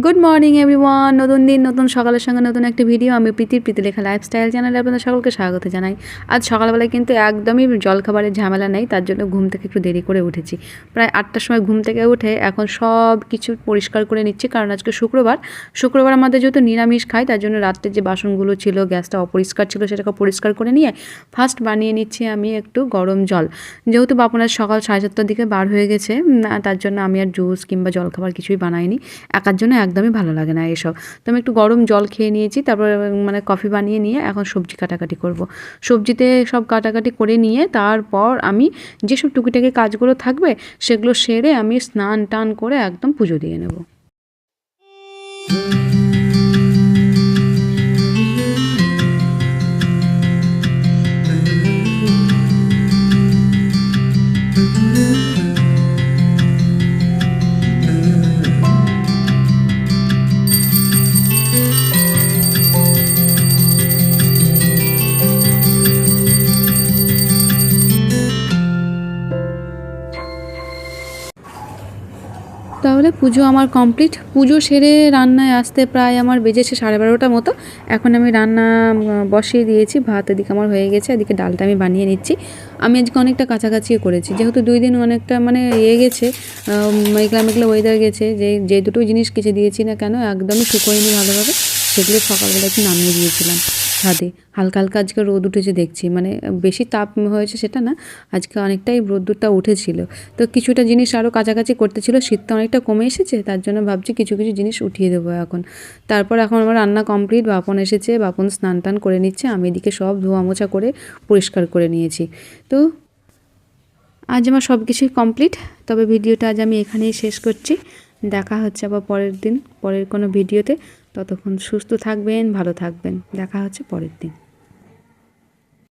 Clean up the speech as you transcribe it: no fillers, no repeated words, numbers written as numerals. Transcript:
Good morning everyone. নতুন দিন নতুন সকালের সঙ্গে নতুন একটা ভিডিও। আমি প্রীতি লেখা লাইফস্টাইল চ্যানেলে আপনাদের সকলকে স্বাগত জানাই। আজ সকালবেলায় কিন্তু একদমই জলখাবারের ঝামেলা নেই, তার জন্য ঘুম থেকে একটু দেরি করে উঠেছি। প্রায় 8টার সময় ঘুম থেকে উঠে এখন সব কিছু পরিষ্কার করে নিচ্ছি, কারণ আজকে শুক্রবার আমাদের যেহেতু নিরামিষ খাই, তার জন্য রাত্রে যে বাসনগুলো ছিল, গ্যাসটা অপরিষ্কার ছিল, সেটাকে পরিষ্কার করে নিয়ে ফার্স্ট বানিয়ে নিচ্ছি আমি একটু গরম জল। যেহেতু বাপনের সকাল 7:30টার দিকে বার হয়ে গেছে, তার জন্য আমি আর জুস কিংবা জলখাবার কিছুই বানাইনি। একার জন্য একদমই ভালো লাগে না এসব। তো আমি একটু গরম জল খেয়ে নিয়েছি, তারপর কফি বানিয়ে নিয়ে এখন সবজি কাটাকাটি করব। সবজিতে সব কাটাকাটি করে নিয়ে তারপর আমি যেসব টুকিটাকি কাজগুলো থাকবে সেগুলো সেরে আমি স্নান টান করে একদম পুজো দিয়ে নেব। তাহলে পুজো আমার কমপ্লিট। পুজো সেরে রান্নায় আসতে প্রায় আমার বেজেছে 12:30 মতো। এখন আমি রান্না বসিয়ে দিয়েছি, ভাত এদিকে আমার হয়ে গেছে, এদিকে ডালটা আমি বানিয়ে নিচ্ছি। আমি আজকে অনেকটা কাছাকাছিও করেছি, যেহেতু 2 দিন অনেকটা গেছে, মেঘলা ওয়েদার গেছে, যে দুটো জিনিস কেচে দিয়েছি না কেন একদমই শুকোয়নি ভালোভাবে, সেগুলো সকালবেলা একটু নামিয়ে দিয়েছিলাম ছাদে। হালকা হালকা আজকে রোদ উঠেছে দেখছি, বেশি তাপ হয়েছে সেটা না, আজকে অনেকটাই রোদ্দুরটা উঠেছিল। তো কিছুটা জিনিস আরও কাছাকাছি করতে ছিল, শীতটা অনেকটা কমে এসেছে, তার জন্য ভাবছি কিছু জিনিস উঠিয়ে দেবো এখন। তারপর এখন আমার রান্না কমপ্লিট, বাপন এসেছে, বাপন স্নান টান করে নিচ্ছে, আমি এদিকে সব ধোয়া মোছা করে পরিষ্কার করে নিয়েছি। তো আজ আমার সব কিছুই কমপ্লিট। তবে ভিডিওটা আজ আমি এখানেই শেষ করছি। দেখা হচ্ছে আবার পরের দিন, পরের কোনো ভিডিওতে। ততক্ষণ সুস্থ থাকবেন, ভালো থাকবেন। দেখা হচ্ছে পরের দিন।